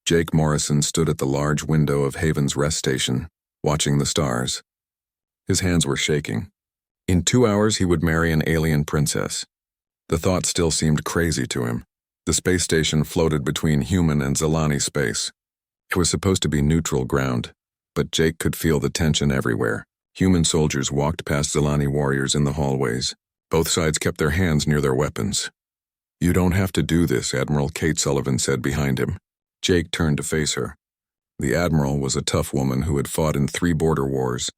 Jake Morrison stood at the large window of Haven's rest station, watching the stars. His hands were shaking. In 2 hours he would marry an alien princess. The thought still seemed crazy to him. The space station floated between human and Zilani space. It was supposed to be neutral ground, but Jake could feel the tension everywhere. Human soldiers walked past Zilani warriors in the hallways. Both sides kept their hands near their weapons. "You don't have to do this," Admiral Kate Sullivan said behind him. Jake turned to face her. The Admiral was a tough woman who had fought in 3 border wars.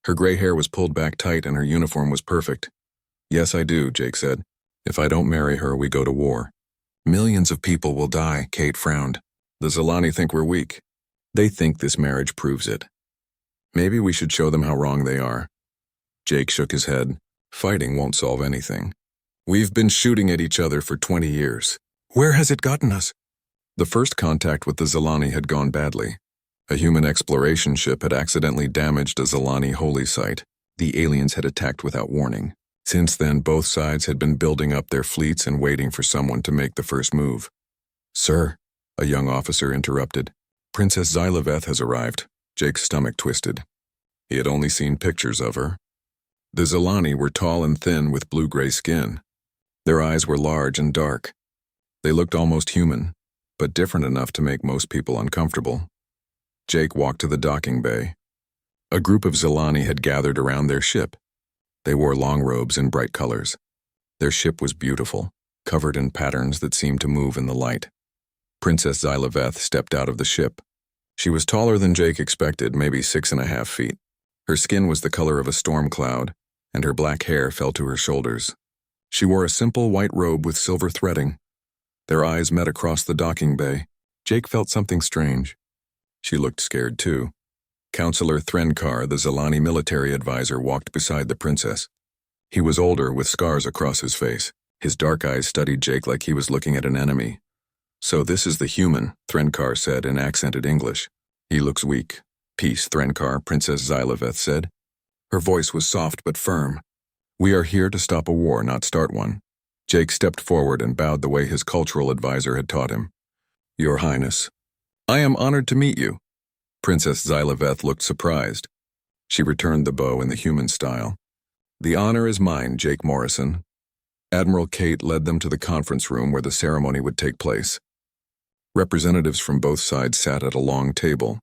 Her gray hair was pulled back tight and her uniform was perfect. "Yes, I do," Jake said. "If I don't marry her, we go to war." "Millions of people will die," Kate frowned. "The Zilani think we're weak. They think this marriage proves it. Maybe we should show them how wrong they are." Jake shook his head. "Fighting won't solve anything. We've been shooting at each other for 20 years. Where has it gotten us?" The first contact with the Zilani had gone badly. A human exploration ship had accidentally damaged a Zilani holy site. The aliens had attacked without warning. Since then, both sides had been building up their fleets and waiting for someone to make the first move. "Sir," a young officer interrupted. "Princess Xylaveth has arrived." Jake's stomach twisted. He had only seen pictures of her. The Zilani were tall and thin with blue-gray skin. Their eyes were large and dark. They looked almost human, but different enough to make most people uncomfortable. Jake walked to the docking bay. A group of Zilani had gathered around their ship. They wore long robes in bright colors. Their ship was beautiful, covered in patterns that seemed to move in the light. Princess Xylaveth stepped out of the ship. She was taller than Jake expected, maybe 6.5 feet. Her skin was the color of a storm cloud, and her black hair fell to her shoulders. She wore a simple white robe with silver threading. Their eyes met across the docking bay. Jake felt something strange. She looked scared too. Counselor Threnkar, the Zilani military advisor, walked beside the princess. He was older, with scars across his face. His dark eyes studied Jake like he was looking at an enemy. "So this is the human," Threnkar said in accented English. "He looks weak." "Peace, Threnkar," Princess Xylaveth said. Her voice was soft but firm. "We are here to stop a war, not start one." Jake stepped forward and bowed the way his cultural advisor had taught him. "Your Highness." "I am honored to meet you." Princess Xylaveth looked surprised. She returned the bow in the human style. "The honor is mine, Jake Morrison." Admiral Kate led them to the conference room where the ceremony would take place. Representatives from both sides sat at a long table.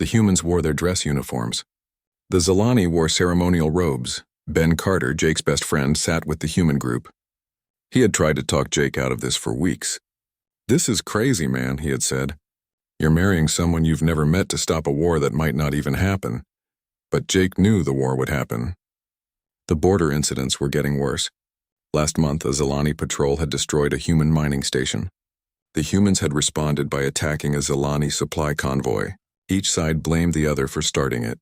The humans wore their dress uniforms. The Zilani wore ceremonial robes. Ben Carter, Jake's best friend, sat with the human group. He had tried to talk Jake out of this for weeks. "This is crazy, man," he had said. "You're marrying someone you've never met to stop a war that might not even happen." But Jake knew the war would happen. The border incidents were getting worse. Last month, a Zilani patrol had destroyed a human mining station. The humans had responded by attacking a Zilani supply convoy. Each side blamed the other for starting it.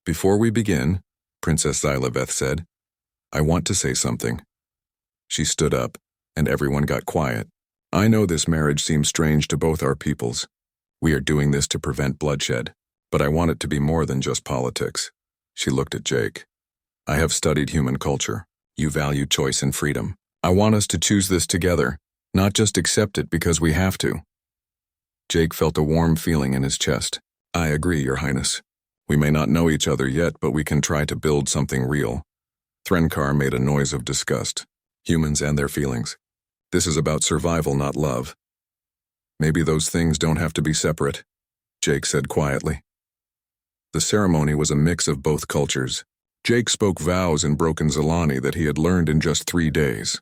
"Before we begin," Princess Xylaveth said, "I want to say something." She stood up, and everyone got quiet. "I know this marriage seems strange to both our peoples. We are doing this to prevent bloodshed, but I want it to be more than just politics." She looked at Jake. "I have studied human culture. You value choice and freedom. I want us to choose this together, not just accept it because we have to." Jake felt a warm feeling in his chest. "I agree, Your Highness. We may not know each other yet, but we can try to build something real." Threnkar made a noise of disgust. "Humans and their feelings. This is about survival, not love." "Maybe those things don't have to be separate," Jake said quietly. The ceremony was a mix of both cultures. Jake spoke vows in broken Zilani that he had learned in just 3 days.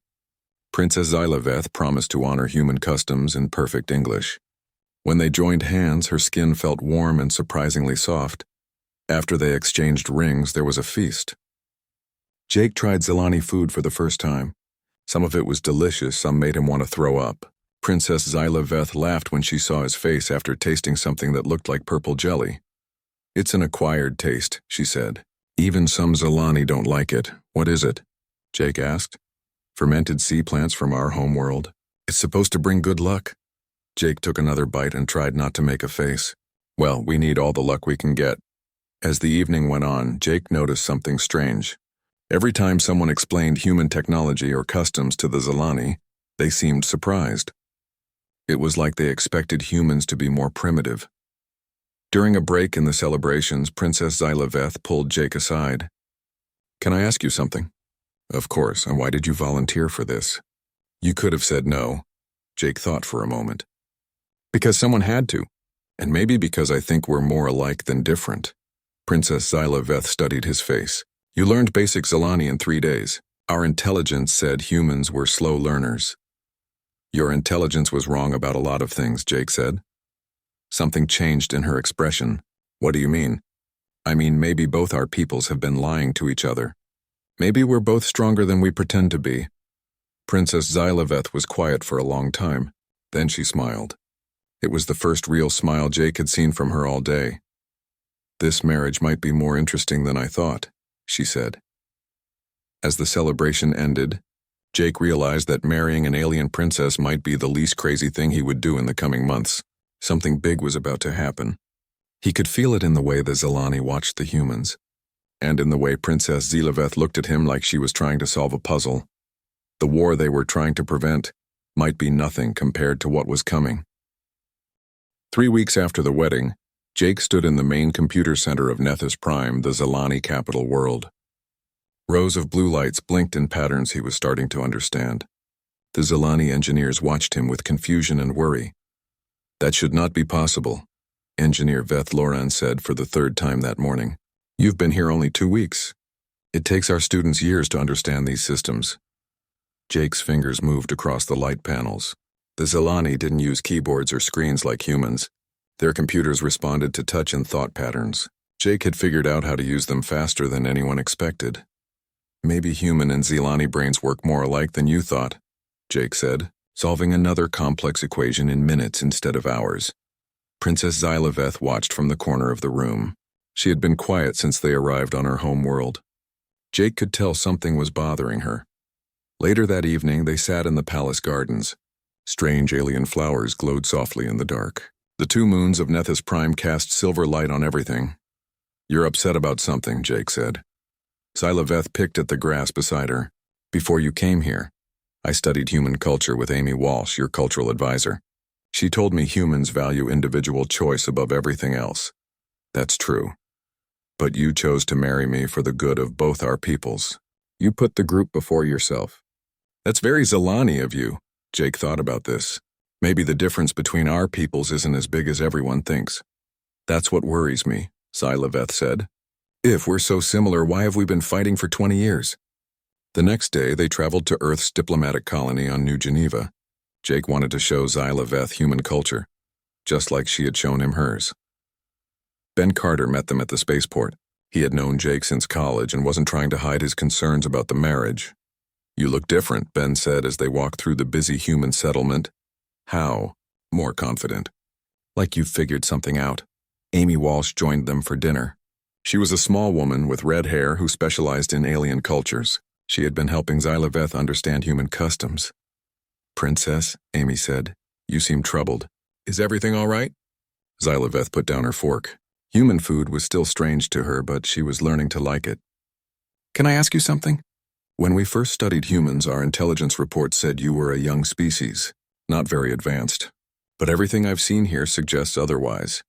Princess Xylaveth promised to honor human customs in perfect English. When they joined hands, her skin felt warm and surprisingly soft. After they exchanged rings, there was a feast. Jake tried Zilani food for the first time. Some of it was delicious, some made him want to throw up. Princess Xylaveth laughed when she saw his face after tasting something that looked like purple jelly. "It's an acquired taste," she said. "Even some Zilani don't like it." "What is it?" Jake asked. "Fermented sea plants from our homeworld. It's supposed to bring good luck." Jake took another bite and tried not to make a face. "Well, we need all the luck we can get." As the evening went on, Jake noticed something strange. Every time someone explained human technology or customs to the Zilani, they seemed surprised. It was like they expected humans to be more primitive. During a break in the celebrations, Princess Xylaveth pulled Jake aside. "Can I ask you something?" "Of course, and why did you volunteer for this?" "You could have said no." Jake thought for a moment. "Because someone had to. And maybe because I think we're more alike than different." Princess Xylaveth studied his face. "You learned basic Zilani in 3 days. Our intelligence said humans were slow learners." "Your intelligence was wrong about a lot of things," Jake said. Something changed in her expression. "What do you mean?" "I mean, maybe both our peoples have been lying to each other. Maybe we're both stronger than we pretend to be." Princess Xylaveth was quiet for a long time. Then she smiled. It was the first real smile Jake had seen from her all day. "This marriage might be more interesting than I thought," she said. As the celebration ended, Jake realized that marrying an alien princess might be the least crazy thing he would do in the coming months. Something big was about to happen. He could feel it in the way the Zilani watched the humans, and in the way Princess Xylaveth looked at him like she was trying to solve a puzzle. The war they were trying to prevent might be nothing compared to what was coming. 3 weeks after the wedding, Jake stood in the main computer center of Nethys Prime, the Zilani capital world. Rows of blue lights blinked in patterns he was starting to understand. The Zilani engineers watched him with confusion and worry. "That should not be possible," Engineer Veth Loran said for the 3rd time that morning. "You've been here only 2 weeks. It takes our students years to understand these systems." Jake's fingers moved across the light panels. The Zilani didn't use keyboards or screens like humans. Their computers responded to touch and thought patterns. Jake had figured out how to use them faster than anyone expected. "Maybe human and Zilani brains work more alike than you thought," Jake said, solving another complex equation in minutes instead of hours. Princess Xylaveth watched from the corner of the room. She had been quiet since they arrived on her home world. Jake could tell something was bothering her. Later that evening, they sat in the palace gardens. Strange alien flowers glowed softly in the dark. The 2 moons of Nethys Prime cast silver light on everything. "You're upset about something," Jake said. Xylaveth picked at the grass beside her. "Before you came here, I studied human culture with Amy Walsh, your cultural advisor. She told me humans value individual choice above everything else. That's true. But you chose to marry me for the good of both our peoples. You put the group before yourself. That's very Zilani of you." Jake thought about this. "Maybe the difference between our peoples isn't as big as everyone thinks." "That's what worries me," Xylaveth said. "If we're so similar, why have we been fighting for 20 years? The next day, they traveled to Earth's diplomatic colony on New Geneva. Jake wanted to show Xylaveth human culture, just like she had shown him hers. Ben Carter met them at the spaceport. He had known Jake since college and wasn't trying to hide his concerns about the marriage. "You look different," Ben said as they walked through the busy human settlement. "How?" More confident. "Like you've figured something out." Amy Walsh joined them for dinner. She was a small woman with red hair who specialized in alien cultures. She had been helping Xylaveth understand human customs. "Princess," Amy said, "you seem troubled. Is everything all right?" Xylaveth put down her fork. Human food was still strange to her, but she was learning to like it. "Can I ask you something? When we first studied humans, our intelligence report said you were a young species, not very advanced. But everything I've seen here suggests otherwise."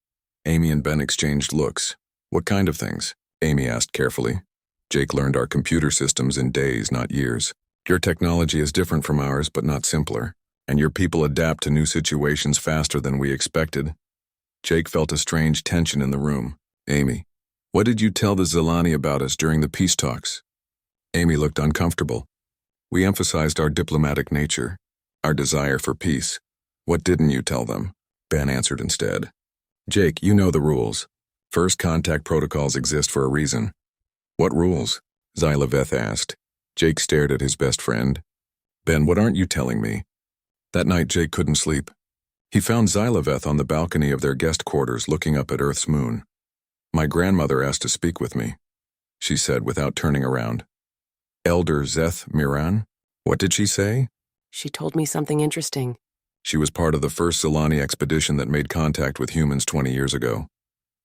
Amy and Ben exchanged looks. "What kind of things?" Amy asked carefully. "Jake learned our computer systems in days, not years. Your technology is different from ours, but not simpler. And your people adapt to new situations faster than we expected." Jake felt a strange tension in the room. "Amy, what did you tell the Zilani about us during the peace talks?" Amy looked uncomfortable. "We emphasized our diplomatic nature, our desire for peace." "What didn't you tell them?" Ben answered instead. "Jake, you know the rules. First contact protocols exist for a reason." "What rules?" Xylaveth asked. Jake stared at his best friend. "Ben, what aren't you telling me?" That night, Jake couldn't sleep. He found Xylaveth on the balcony of their guest quarters looking up at Earth's moon. "My grandmother asked to speak with me," she said without turning around. "Elder Zeth Miran? What did she say?" "She told me something interesting." "She was part of the first Zilani expedition that made contact with humans 20 years ago."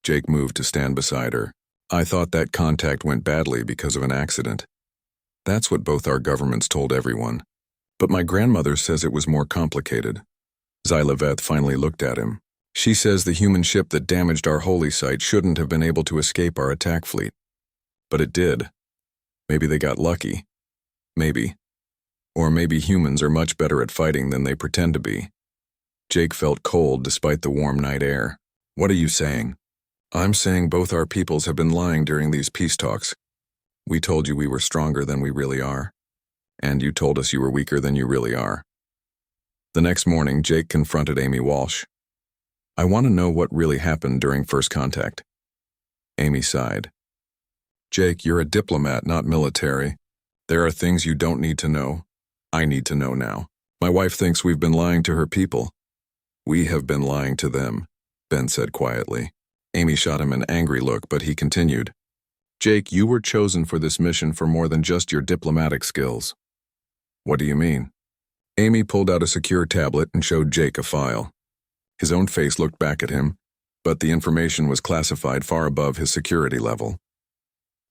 Jake moved to stand beside her. "I thought that contact went badly because of an accident. That's what both our governments told everyone. But my grandmother says it was more complicated." Xylaveth finally looked at him. She says the human ship that damaged our holy site shouldn't have been able to escape our attack fleet. But it did. Maybe they got lucky. Maybe. Or maybe humans are much better at fighting than they pretend to be. Jake felt cold despite the warm night air. What are you saying? I'm saying both our peoples have been lying during these peace talks. We told you we were stronger than we really are. And you told us you were weaker than you really are. The next morning, Jake confronted Amy Walsh. I want to know what really happened during first contact. Amy sighed. Jake, you're a diplomat, not military. There are things you don't need to know. I need to know now. My wife thinks we've been lying to her people. We have been lying to them, Ben said quietly. Amy shot him an angry look, but he continued. Jake, you were chosen for this mission for more than just your diplomatic skills. What do you mean? Amy pulled out a secure tablet and showed Jake a file. His own face looked back at him, but the information was classified far above his security level.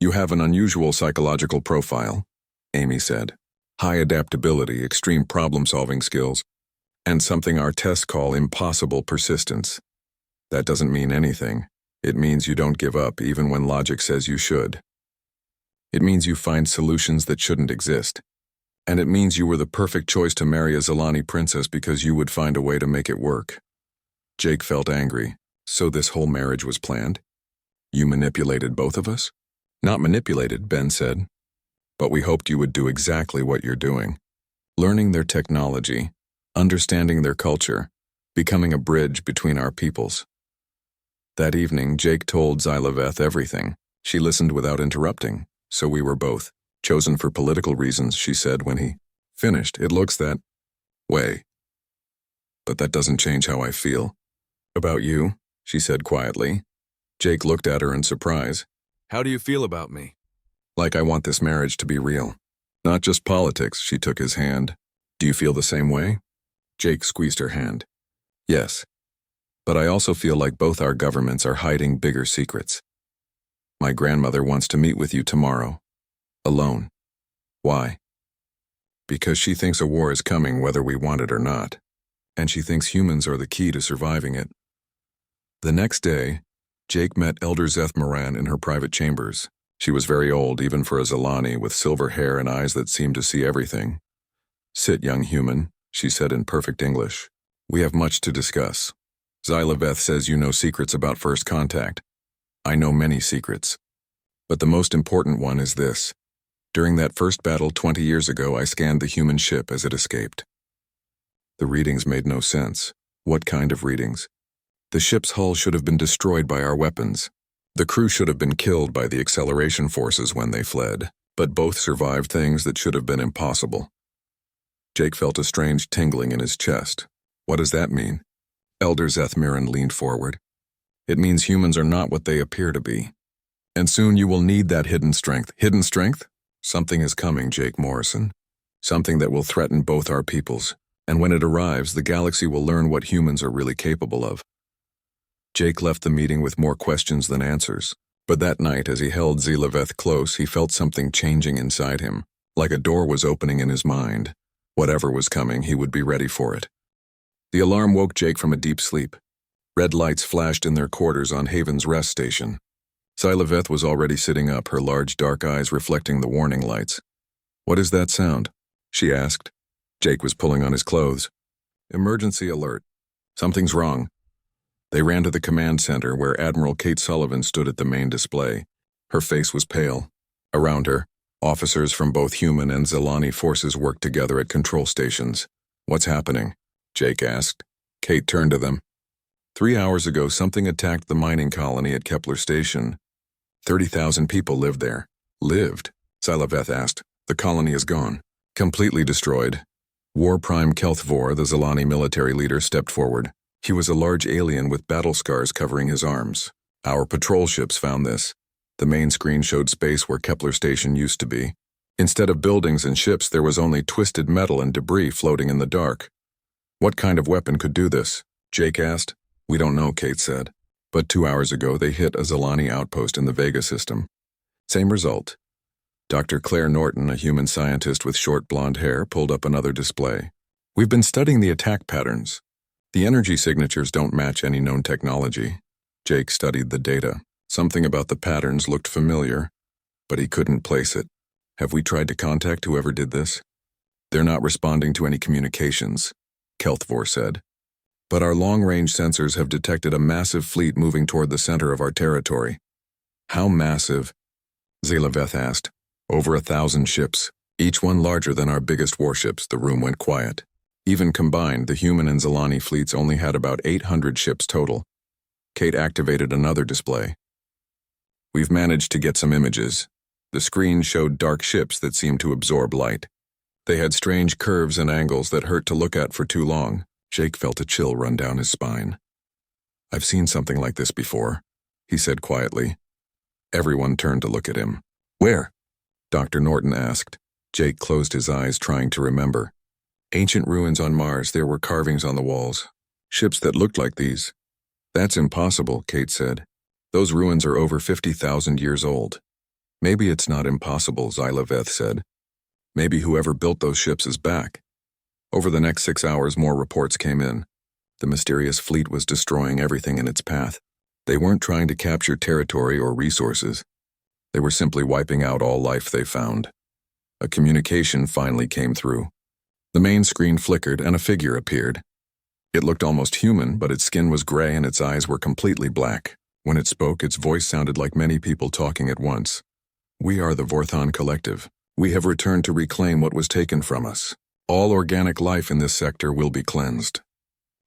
You have an unusual psychological profile, Amy said. High adaptability, extreme problem-solving skills, and something our tests call impossible persistence. That doesn't mean anything. It means you don't give up even when logic says you should. It means you find solutions that shouldn't exist. And it means you were the perfect choice to marry a Zalani princess because you would find a way to make it work. Jake felt angry. So this whole marriage was planned? You manipulated both of us? Not manipulated, Ben said. But we hoped you would do exactly what you're doing. Learning their technology, understanding their culture, becoming a bridge between our peoples. That evening, Jake told Xylaveth everything. She listened without interrupting, so we were both chosen for political reasons, she said when he finished. It looks that way. But that doesn't change how I feel. About you, she said quietly. Jake looked at her in surprise. How do you feel about me? Like I want this marriage to be real. Not just politics, she took his hand. Do you feel the same way? Jake squeezed her hand. Yes. But I also feel like both our governments are hiding bigger secrets. My grandmother wants to meet with you tomorrow. Alone. Why? Because she thinks a war is coming whether we want it or not. And she thinks humans are the key to surviving it. The next day, Jake met Elder Zeth Moran in her private chambers. She was very old, even for a Zalani, with silver hair and eyes that seemed to see everything. Sit, young human, she said in perfect English. We have much to discuss. Xylaveth says you know secrets about first contact. I know many secrets. But the most important one is this. During that first battle 20 years ago, I scanned the human ship as it escaped. The readings made no sense. What kind of readings? The ship's hull should have been destroyed by our weapons. The crew should have been killed by the acceleration forces when they fled, but both survived things that should have been impossible. Jake felt a strange tingling in his chest. What does that mean? Elder Zeth Moran leaned forward. It means humans are not what they appear to be. And soon you will need that hidden strength. Hidden strength? Something is coming, Jake Morrison. Something that will threaten both our peoples. And when it arrives, the galaxy will learn what humans are really capable of. Jake left the meeting with more questions than answers. But that night, as he held Xylaveth close, he felt something changing inside him, like a door was opening in his mind. Whatever was coming, he would be ready for it. The alarm woke Jake from a deep sleep. Red lights flashed in their quarters on Haven's rest station. Xylaveth was already sitting up, her large dark eyes reflecting the warning lights. What is that sound? She asked. Jake was pulling on his clothes. Emergency alert. Something's wrong. They ran to the command center where Admiral Kate Sullivan stood at the main display. Her face was pale. Around her, officers from both human and Zalani forces worked together at control stations. What's happening? Jake asked. Kate turned to them. 3 hours ago, something attacked the mining colony at Kepler Station. 30,000 people lived there. Lived? Xylaveth asked. The colony is gone. Completely destroyed. War Prime Kelthvor, the Zalani military leader, stepped forward. He was a large alien with battle scars covering his arms. Our patrol ships found this. The main screen showed space where Kepler Station used to be. Instead of buildings and ships, there was only twisted metal and debris floating in the dark. What kind of weapon could do this? Jake asked. We don't know, Kate said. But 2 hours ago, they hit a Zalani outpost in the Vega system. Same result. Dr. Claire Norton, a human scientist with short blonde hair, pulled up another display. We've been studying the attack patterns. The energy signatures don't match any known technology. Jake studied the data. Something about the patterns looked familiar, but he couldn't place it. Have we tried to contact whoever did this? They're not responding to any communications, Kelthvor said. But our long-range sensors have detected a massive fleet moving toward the center of our territory. How massive? Zalaveth asked. Over 1,000 ships, each one larger than our biggest warships. The room went quiet. Even combined, the human and Zilani fleets only had about 800 ships total. Kate activated another display. We've managed to get some images. The screen showed dark ships that seemed to absorb light. They had strange curves and angles that hurt to look at for too long. Jake felt a chill run down his spine. I've seen something like this before, he said quietly. Everyone turned to look at him. Where? Dr. Norton asked. Jake closed his eyes, trying to remember. Ancient ruins on Mars. There were carvings on the walls. Ships that looked like these. That's impossible, Kate said. Those ruins are over 50,000 years old. Maybe it's not impossible, Zalaveth said. Maybe whoever built those ships is back. Over the next 6 hours, more reports came in. The mysterious fleet was destroying everything in its path. They weren't trying to capture territory or resources. They were simply wiping out all life they found. A communication finally came through. The main screen flickered and a figure appeared. It looked almost human, but its skin was gray and its eyes were completely black. When it spoke, its voice sounded like many people talking at once. We are the Vorthon Collective. We have returned to reclaim what was taken from us. All organic life in this sector will be cleansed.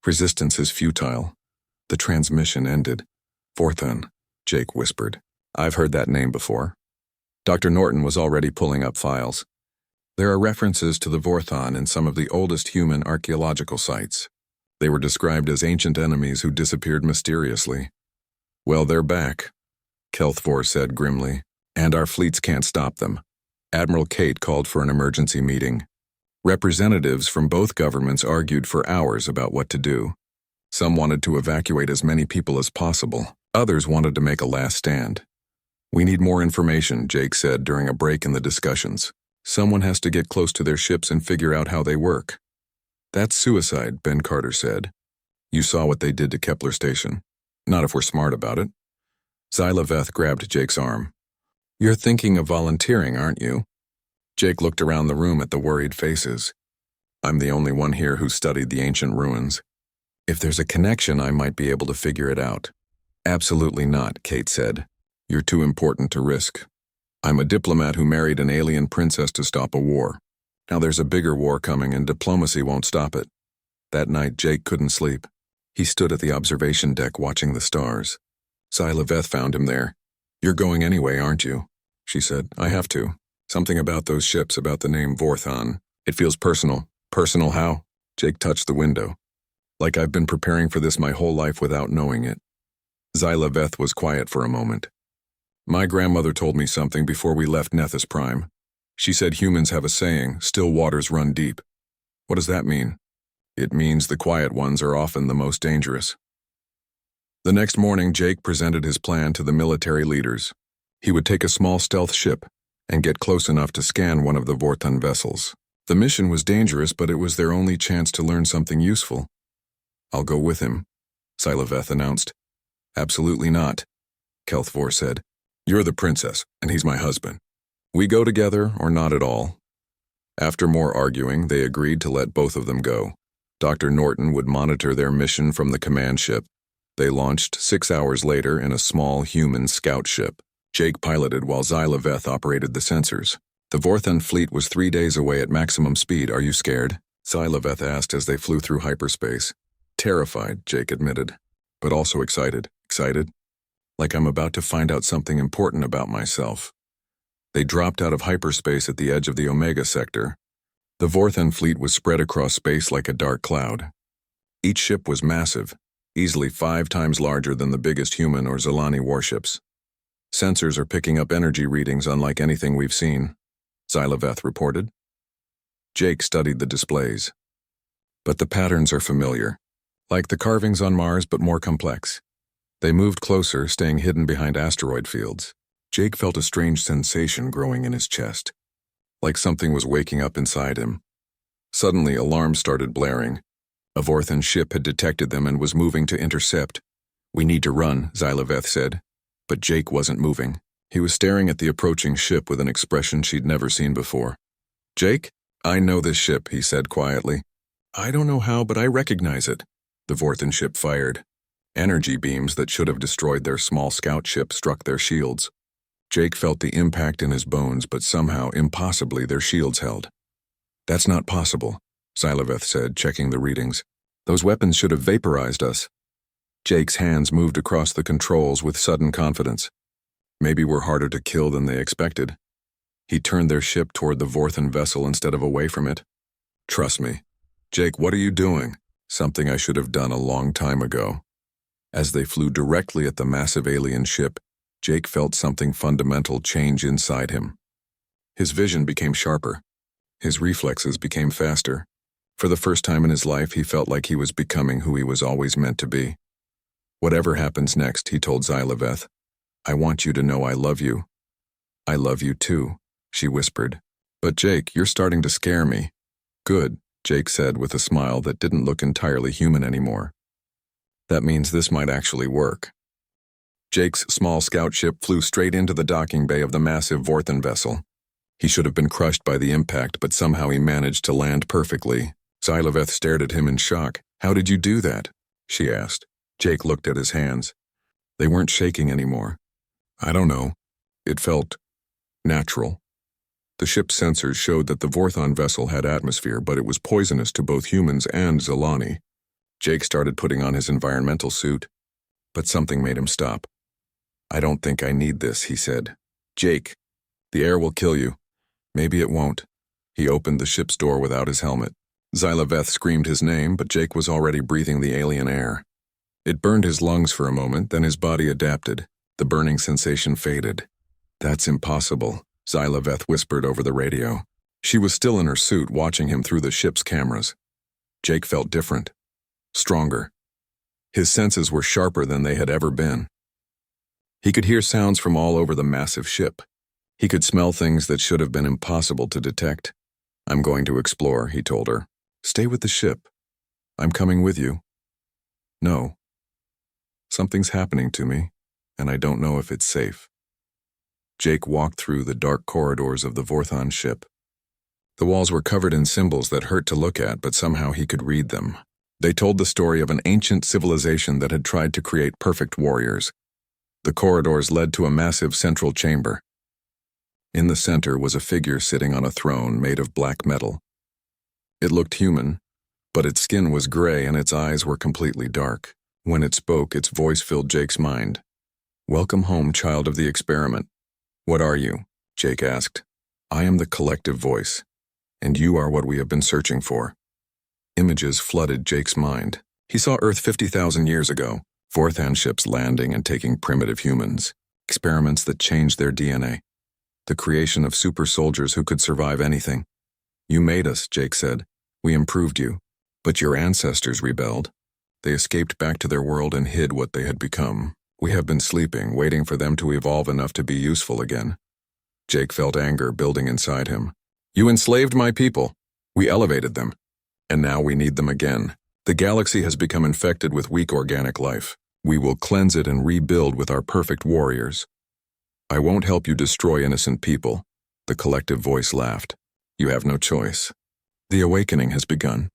Resistance is futile. The transmission ended. Vorthon, Jake whispered. I've heard that name before. Dr. Norton was already pulling up files. There are references to the Vorthon in some of the oldest human archaeological sites. They were described as ancient enemies who disappeared mysteriously. Well, they're back, Kelthvor said grimly, and our fleets can't stop them. Admiral Kate called for an emergency meeting. Representatives from both governments argued for hours about what to do. Some wanted to evacuate as many people as possible. Others wanted to make a last stand. We need more information, Jake said during a break in the discussions. Someone has to get close to their ships and figure out how they work. That's suicide, Ben Carter said. You saw what they did to Kepler Station. Not if we're smart about it. Zalaveth grabbed Jake's arm. You're thinking of volunteering, aren't you? Jake looked around the room at the worried faces. I'm the only one here who studied the ancient ruins. If there's a connection, I might be able to figure it out. Absolutely not, Kate said. You're too important to risk. I'm a diplomat who married an alien princess to stop a war. Now there's a bigger war coming and diplomacy won't stop it. That night, Jake couldn't sleep. He stood at the observation deck watching the stars. Zalaveth found him there. You're going anyway, aren't you? She said. I have to. Something about those ships, about the name Vorthon. It feels personal. Personal how? Jake touched the window. Like I've been preparing for this my whole life without knowing it. Zalaveth was quiet for a moment. My grandmother told me something before we left Nethys Prime. She said humans have a saying, still waters run deep. What does that mean? It means the quiet ones are often the most dangerous. The next morning, Jake presented his plan to the military leaders. He would take a small stealth ship and get close enough to scan one of the Vorthon vessels. The mission was dangerous, but it was their only chance to learn something useful. I'll go with him, Zalaveth announced. Absolutely not, Kelthvor said. You're the princess, and he's my husband. We go together or not at all. After more arguing, they agreed to let both of them go. Dr. Norton would monitor their mission from the command ship. They launched 6 hours later in a small human scout ship. Jake piloted while Zalaveth operated the sensors. The Vorthon fleet was 3 days away at maximum speed. Are you scared? Zalaveth asked as they flew through hyperspace. Terrified, Jake admitted, but also excited. Excited? Like I'm about to find out something important about myself. They dropped out of hyperspace at the edge of the Omega sector. The Vorthon fleet was spread across space like a dark cloud. Each ship was massive, easily 5 times larger than the biggest human or Zilani warships. Sensors are picking up energy readings unlike anything we've seen, Zalaveth reported. Jake studied the displays. But the patterns are familiar, like the carvings on Mars but more complex. They moved closer, staying hidden behind asteroid fields. Jake felt a strange sensation growing in his chest, like something was waking up inside him. Suddenly, alarms started blaring. A Vorthan ship had detected them and was moving to intercept. "We need to run," Xylaveth said. But Jake wasn't moving. He was staring at the approaching ship with an expression she'd never seen before. "Jake, I know this ship," he said quietly. "I don't know how, but I recognize it." The Vorthan ship fired. Energy beams that should have destroyed their small scout ship struck their shields. Jake felt the impact in his bones, but somehow, impossibly, their shields held. "That's not possible," Xylaveth said, checking the readings. "Those weapons should have vaporized us." Jake's hands moved across the controls with sudden confidence. "Maybe we're harder to kill than they expected." He turned their ship toward the Vorthan vessel instead of away from it. "Trust me." "Jake, what are you doing?" "Something I should have done a long time ago." As they flew directly at the massive alien ship, Jake felt something fundamental change inside him. His vision became sharper. His reflexes became faster. For the first time in his life, he felt like he was becoming who he was always meant to be. "Whatever happens next," he told Xylaveth, "I want you to know I love you." "I love you too," she whispered. "But Jake, you're starting to scare me." "Good," Jake said with a smile that didn't look entirely human anymore. "That means this might actually work." Jake's small scout ship flew straight into the docking bay of the massive Vorthan vessel. He should have been crushed by the impact, but somehow he managed to land perfectly. Xylaveth stared at him in shock. "How did you do that?" she asked. Jake looked at his hands. They weren't shaking anymore. "I don't know. It felt natural." The ship's sensors showed that the Vorthan vessel had atmosphere, but it was poisonous to both humans and Zalani. Jake started putting on his environmental suit, but something made him stop. "I don't think I need this," he said. "Jake, the air will kill you." "Maybe it won't." He opened the ship's door without his helmet. Xylaveth screamed his name, but Jake was already breathing the alien air. It burned his lungs for a moment, then his body adapted. The burning sensation faded. "That's impossible," Xylaveth whispered over the radio. She was still in her suit, watching him through the ship's cameras. Jake felt different. Stronger. His senses were sharper than they had ever been. He could hear sounds from all over the massive ship. He could smell things that should have been impossible to detect. "I'm going to explore," he told her. "Stay with the ship." "I'm coming with you." "No. Something's happening to me, and I don't know if it's safe." Jake walked through the dark corridors of the Vorthan ship. The walls were covered in symbols that hurt to look at, but somehow he could read them. They told the story of an ancient civilization that had tried to create perfect warriors. The corridors led to a massive central chamber. In the center was a figure sitting on a throne made of black metal. It looked human, but its skin was gray and its eyes were completely dark. When it spoke, its voice filled Jake's mind. "Welcome home, child of the experiment." "What are you?" Jake asked. "I am the collective voice, and you are what we have been searching for." Images flooded Jake's mind. He saw Earth 50,000 years ago, Vorthan ships landing and taking primitive humans, experiments that changed their DNA, the creation of super soldiers who could survive anything. "You made us," Jake said. "We improved you. But your ancestors rebelled. They escaped back to their world and hid what they had become. We have been sleeping, waiting for them to evolve enough to be useful again." Jake felt anger building inside him. "You enslaved my people. We elevated them. And now we need them again. The galaxy has become infected with weak organic life. We will cleanse it and rebuild with our perfect warriors." "I won't help you destroy innocent people," the collective voice laughed. "You have no choice. The awakening has begun.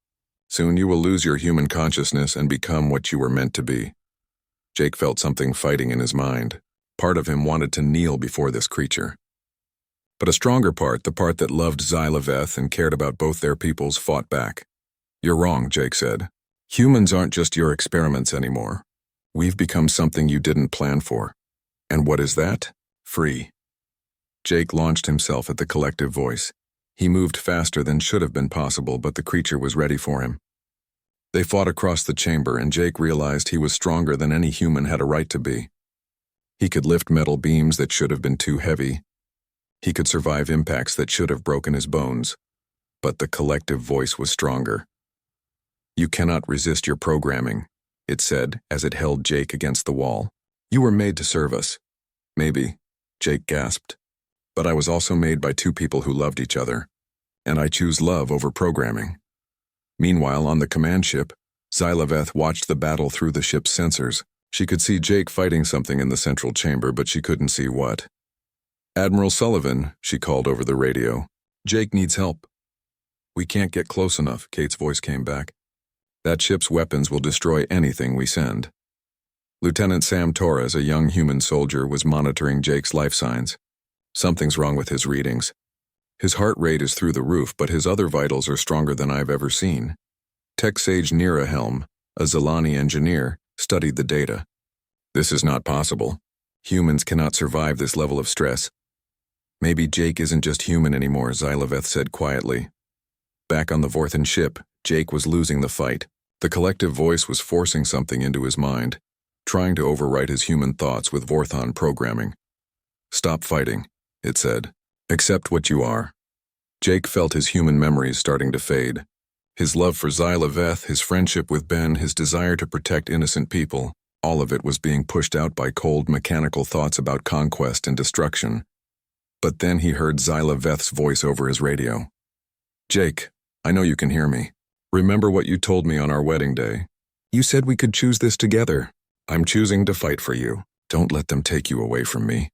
Soon you will lose your human consciousness and become what you were meant to be." Jake felt something fighting in his mind. Part of him wanted to kneel before this creature. But a stronger part, the part that loved Xylaveth and cared about both their peoples, fought back. "You're wrong," Jake said. "Humans aren't just your experiments anymore. We've become something you didn't plan for. And what is that? Free." Jake launched himself at the collective voice. He moved faster than should have been possible, but the creature was ready for him. They fought across the chamber, and Jake realized he was stronger than any human had a right to be. He could lift metal beams that should have been too heavy. He could survive impacts that should have broken his bones. But the collective voice was stronger. "You cannot resist your programming," it said as it held Jake against the wall. "You were made to serve us." "Maybe," Jake gasped. "But I was also made by two people who loved each other. And I choose love over programming." Meanwhile, on the command ship, Xylaveth watched the battle through the ship's sensors. She could see Jake fighting something in the central chamber, but she couldn't see what. "Admiral Sullivan," she called over the radio. "Jake needs help." "We can't get close enough," Kate's voice came back. "That ship's weapons will destroy anything we send." Lieutenant Sam Torres, a young human soldier, was monitoring Jake's life signs. "Something's wrong with his readings. His heart rate is through the roof, but his other vitals are stronger than I've ever seen." Tech Sage Nirahelm, a Zalani engineer, studied the data. "This is not possible. Humans cannot survive this level of stress." "Maybe Jake isn't just human anymore," Xylaveth said quietly. Back on the Vorthan ship, Jake was losing the fight. The collective voice was forcing something into his mind, trying to overwrite his human thoughts with Vorthan programming. "Stop fighting," it said. "Accept what you are." Jake felt his human memories starting to fade. His love for Xylaveth, his friendship with Ben, his desire to protect innocent people, all of it was being pushed out by cold, mechanical thoughts about conquest and destruction. But then he heard Xylaveth's voice over his radio. "Jake, I know you can hear me. Remember what you told me on our wedding day. You said we could choose this together. I'm choosing to fight for you. Don't let them take you away from me."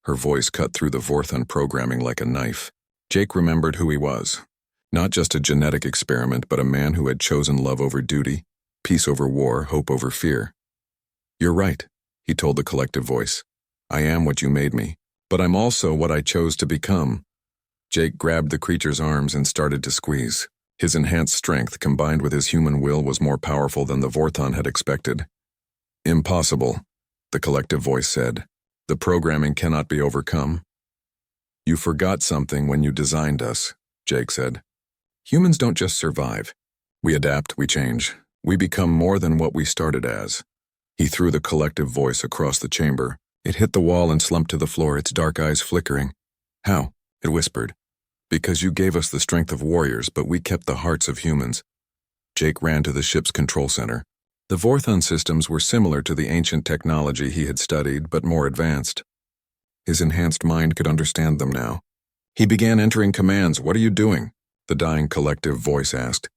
Her voice cut through the Vorthan programming like a knife. Jake remembered who he was. Not just a genetic experiment, but a man who had chosen love over duty, peace over war, hope over fear. "You're right," he told the collective voice. "I am what you made me, but I'm also what I chose to become." Jake grabbed the creature's arms and started to squeeze. His enhanced strength combined with his human will was more powerful than the Vorthan had expected. "Impossible," the collective voice said. "The programming cannot be overcome." "You forgot something when you designed us," Jake said. "Humans don't just survive. We adapt, we change. We become more than what we started as." He threw the collective voice across the chamber. It hit the wall and slumped to the floor, its dark eyes flickering. "How?" it whispered. "Because you gave us the strength of warriors, but we kept the hearts of humans." Jake ran to the ship's control center. The Vorthan systems were similar to the ancient technology he had studied, but more advanced. His enhanced mind could understand them now. He began entering commands. "What are you doing?" the dying collective voice asked.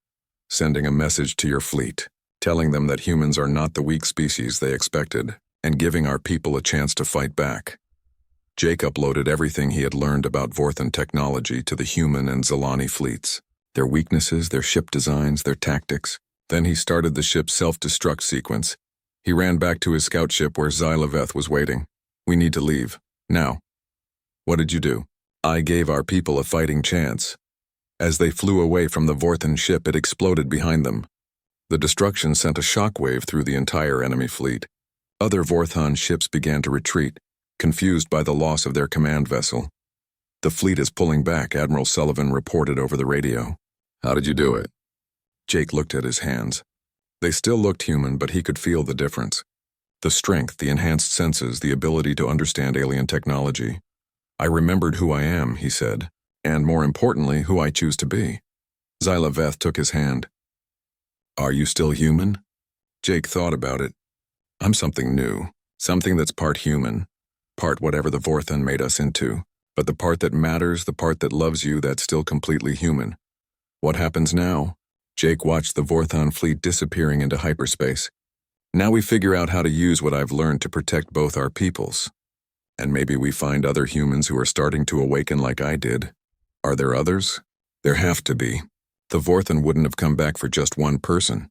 "Sending a message to your fleet, telling them that humans are not the weak species they expected, and giving our people a chance to fight back." Jake uploaded everything he had learned about Vorthan technology to the human and Zalani fleets, their weaknesses, their ship designs, their tactics. Then he started the ship's self-destruct sequence. He ran back to his scout ship where Xylaveth was waiting. "We need to leave. Now." "What did you do?" "I gave our people a fighting chance." As they flew away from the Vorthan ship, it exploded behind them. The destruction sent a shockwave through the entire enemy fleet. Other Vorthan ships began to retreat, confused by the loss of their command vessel. "The fleet is pulling back," Admiral Sullivan reported over the radio. "How did you do it?" Jake looked at his hands. They still looked human, but he could feel the difference. The strength, the enhanced senses, the ability to understand alien technology. "I remembered who I am," he said, "and more importantly, who I choose to be." Xylaveth took his hand. "Are you still human?" Jake thought about it. "I'm something new, something that's part human, part whatever the Vorthan made us into, but the part that matters, the part that loves you, that's still completely human." "What happens now?" Jake watched the Vorthan fleet disappearing into hyperspace. "Now we figure out how to use what I've learned to protect both our peoples. And maybe we find other humans who are starting to awaken like I did. Are there others? There have to be. The Vorthan wouldn't have come back for just one person."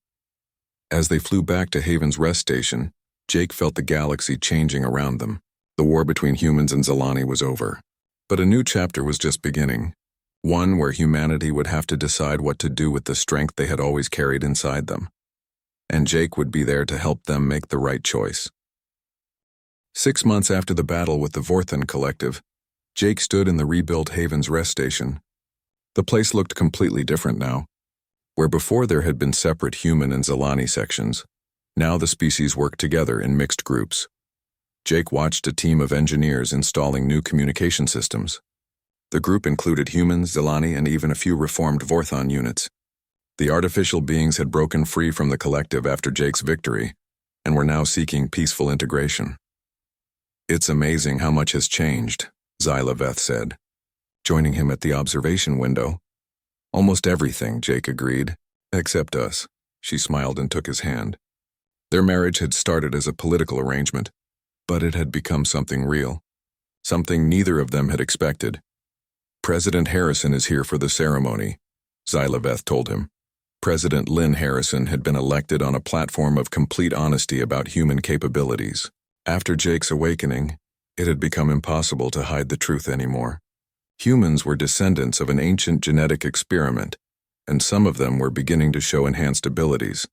As they flew back to Haven's rest station, Jake felt the galaxy changing around them. The war between humans and Zalani was over. But a new chapter was just beginning. One where humanity would have to decide what to do with the strength they had always carried inside them. And Jake would be there to help them make the right choice. 6 months after the battle with the Vorthan collective, Jake stood in the rebuilt Haven's rest station. The place looked completely different now. Where before there had been separate human and Zalani sections, now the species worked together in mixed groups. Jake watched a team of engineers installing new communication systems. The group included humans, Zalani, and even a few reformed Vorthan units. The artificial beings had broken free from the collective after Jake's victory, and were now seeking peaceful integration. "It's amazing how much has changed," Xylaveth said, joining him at the observation window. "Almost everything," Jake agreed. "Except us." She smiled and took his hand. Their marriage had started as a political arrangement, but it had become something real, something neither of them had expected. President Harrison is here for the ceremony, Xylaveth told him. President Lynn Harrison had been elected on a platform of complete honesty about human capabilities. After Jake's awakening, it had become impossible to hide the truth anymore. Humans were descendants of an ancient genetic experiment, and some of them were beginning to show enhanced abilities.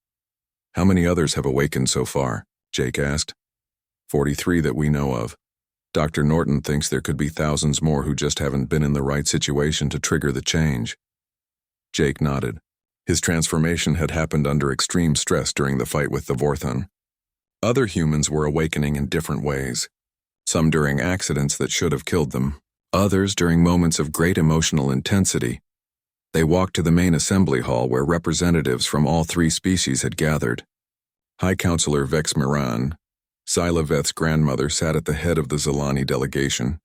How many others have awakened so far? Jake asked. 43 that we know of. Dr. Norton thinks there could be thousands more who just haven't been in the right situation to trigger the change. Jake nodded. His transformation had happened under extreme stress during the fight with the Vorthon. Other humans were awakening in different ways. Some during accidents that should have killed them, others during moments of great emotional intensity. They walked to the main assembly hall where representatives from all three species had gathered. High Counselor Vex Miran, Xylaveth's grandmother, sat at the head of the Zilani delegation.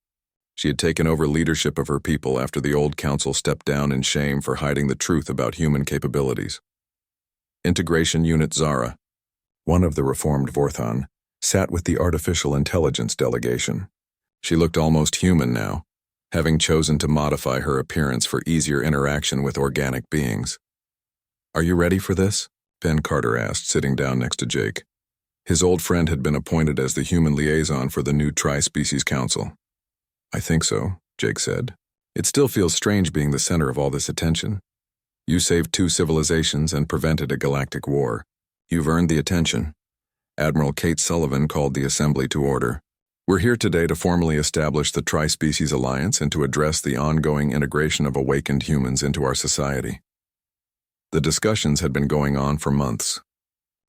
She had taken over leadership of her people after the old council stepped down in shame for hiding the truth about human capabilities. Integration Unit Zara, one of the reformed Vorthon, sat with the artificial intelligence delegation. She looked almost human now, having chosen to modify her appearance for easier interaction with organic beings. "Are you ready for this?" Ben Carter asked, sitting down next to Jake. His old friend had been appointed as the human liaison for the new Tri-Species Council. "I think so," Jake said. "It still feels strange being the center of all this attention. You saved 2 civilizations and prevented a galactic war. You've earned the attention." Admiral Kate Sullivan called the assembly to order. "We're here today to formally establish the Tri-Species Alliance and to address the ongoing integration of awakened humans into our society." The discussions had been going on for months.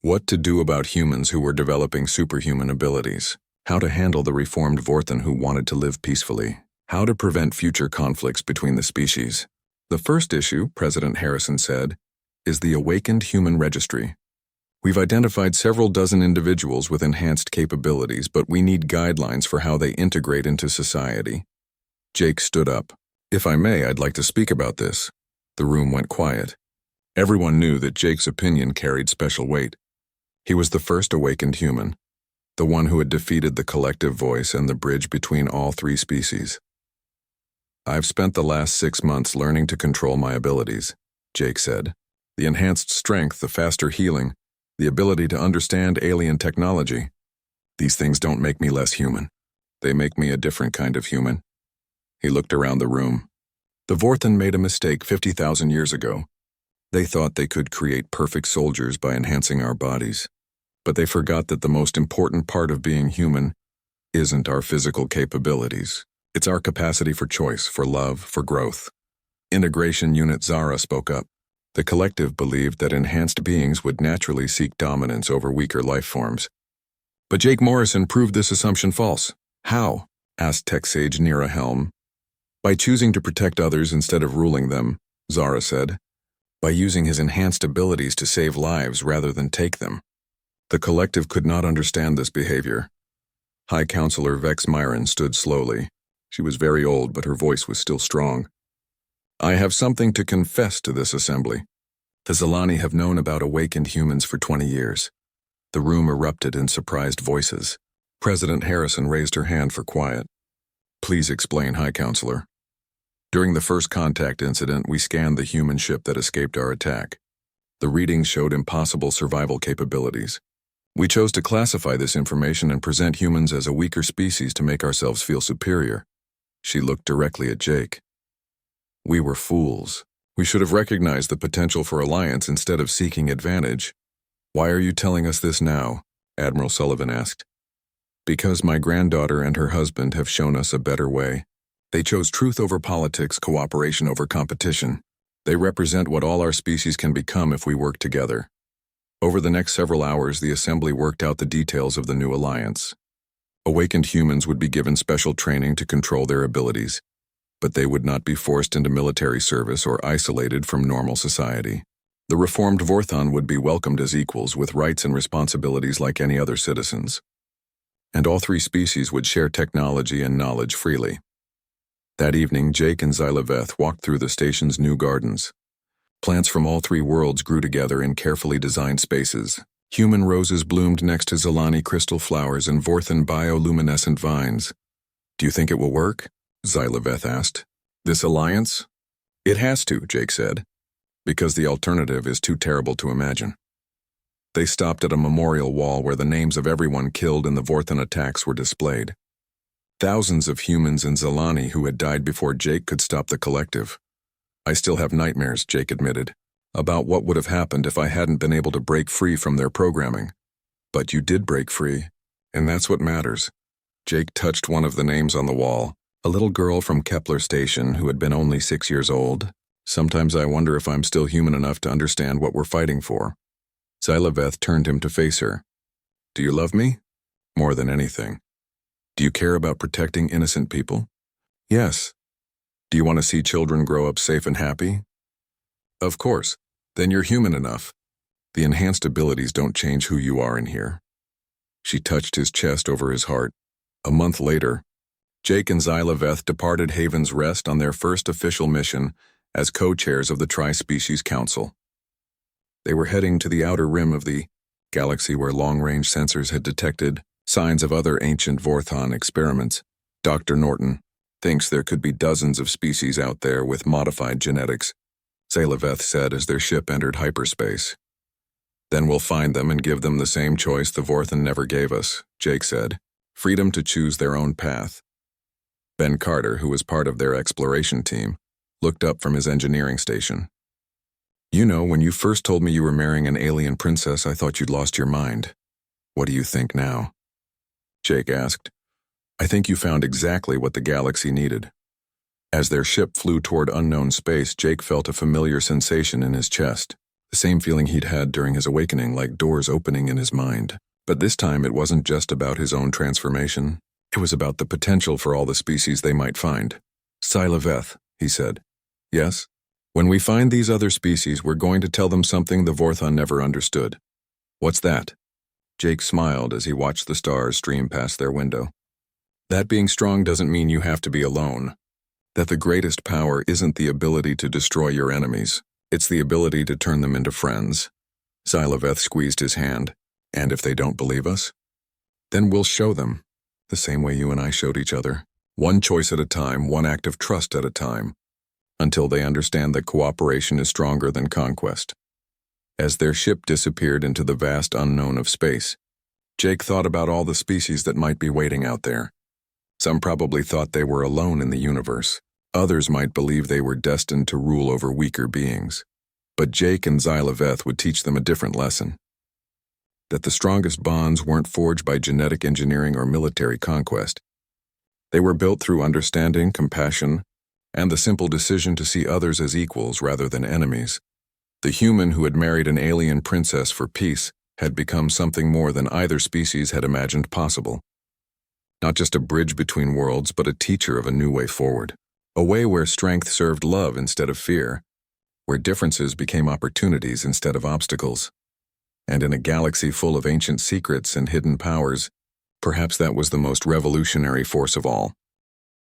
What to do about humans who were developing superhuman abilities, how to handle the reformed Vorthon who wanted to live peacefully, how to prevent future conflicts between the species. "The first issue," President Harrison said, "is the Awakened Human Registry. We've identified several dozen individuals with enhanced capabilities, but we need guidelines for how they integrate into society." Jake stood up. "If I may, I'd like to speak about this." The room went quiet. Everyone knew that Jake's opinion carried special weight. He was the first awakened human, the one who had defeated the collective voice and the bridge between all three species. "I've spent the last 6 months learning to control my abilities," Jake said. "The enhanced strength, the faster healing, the ability to understand alien technology. These things don't make me less human. They make me a different kind of human." He looked around the room. The Vorthon made a mistake 50,000 years ago. They thought they could create perfect soldiers by enhancing our bodies. But they forgot that the most important part of being human isn't our physical capabilities. It's our capacity for choice, for love, for growth. Integration Unit Zara spoke up. The collective believed that enhanced beings would naturally seek dominance over weaker life forms. But Jake Morrison proved this assumption false. "How?" asked Tech Sage Nira Helm. "By choosing to protect others instead of ruling them," Zara said. "By using his enhanced abilities to save lives rather than take them." The collective could not understand this behavior. High Counselor Vex Myron stood slowly. She was very old, but her voice was still strong. "I have something to confess to this assembly. The Zilani have known about awakened humans for 20 years. The room erupted in surprised voices. President Harrison raised her hand for quiet. "Please explain, High Counselor." "During the first contact incident, we scanned the human ship that escaped our attack. The readings showed impossible survival capabilities. We chose to classify this information and present humans as a weaker species to make ourselves feel superior." She looked directly at Jake. "We were fools. We should have recognized the potential for alliance instead of seeking advantage." "Why are you telling us this now?" Admiral Sullivan asked. "Because my granddaughter and her husband have shown us a better way. They chose truth over politics, cooperation over competition. They represent what all our species can become if we work together." Over the next several hours, the assembly worked out the details of the new alliance. Awakened humans would be given special training to control their abilities, but they would not be forced into military service or isolated from normal society. The reformed Vorthon would be welcomed as equals with rights and responsibilities like any other citizens. And all three species would share technology and knowledge freely. That evening, Jake and Xylaveth walked through the station's new gardens. Plants from all three worlds grew together in carefully designed spaces. Human roses bloomed next to Zilani crystal flowers and Vorthan bioluminescent vines. Do you think it will work? Xylaveth asked. This alliance? It has to, Jake said, because the alternative is too terrible to imagine. They stopped at a memorial wall where the names of everyone killed in the Vorthan attacks were displayed. Thousands of humans in Zilani who had died before Jake could stop the collective. I still have nightmares, Jake admitted, about what would have happened if I hadn't been able to break free from their programming. But you did break free, and that's what matters. Jake touched one of the names on the wall, a little girl from Kepler Station who had been only 6 years old. Sometimes I wonder if I'm still human enough to understand what we're fighting for. Xylaveth turned him to face her. Do you love me? More than anything. Do you care about protecting innocent people? Yes. Do you want to see children grow up safe and happy? Of course. Then you're human enough. The enhanced abilities don't change who you are in here. She touched his chest over his heart. A month later, Jake and Xylaveth departed Haven's Rest on their first official mission as co-chairs of the Tri-Species Council. They were heading to the outer rim of the galaxy where long-range sensors had detected signs of other ancient Vorthan experiments. Dr. Norton thinks there could be dozens of species out there with modified genetics, Xylaveth said as their ship entered hyperspace. Then we'll find them and give them the same choice the Vorthan never gave us, Jake said. Freedom to choose their own path. Ben Carter, who was part of their exploration team, looked up from his engineering station. You know, when you first told me you were marrying an alien princess, I thought you'd lost your mind. What do you think now? Jake asked. I think you found exactly what the galaxy needed. As their ship flew toward unknown space, Jake felt a familiar sensation in his chest, the same feeling he'd had during his awakening, like doors opening in his mind. But this time it wasn't just about his own transformation. It was about the potential for all the species they might find. Xylaveth, he said. Yes? When we find these other species, we're going to tell them something the Vorthan never understood. What's that? Jake smiled as he watched the stars stream past their window. That being strong doesn't mean you have to be alone. That the greatest power isn't the ability to destroy your enemies. It's the ability to turn them into friends. Xylaveth squeezed his hand. And if they don't believe us? Then we'll show them, the same way you and I showed each other. One choice at a time, one act of trust at a time, until they understand that cooperation is stronger than conquest. As their ship disappeared into the vast unknown of space, Jake thought about all the species that might be waiting out there. Some probably thought they were alone in the universe. Others might believe they were destined to rule over weaker beings. But Jake and Xylaveth would teach them a different lesson. That the strongest bonds weren't forged by genetic engineering or military conquest. They were built through understanding, compassion, and the simple decision to see others as equals rather than enemies. The human who had married an alien princess for peace had become something more than either species had imagined possible. Not just a bridge between worlds, but a teacher of a new way forward. A way where strength served love instead of fear, where differences became opportunities instead of obstacles. And in a galaxy full of ancient secrets and hidden powers, perhaps that was the most revolutionary force of all.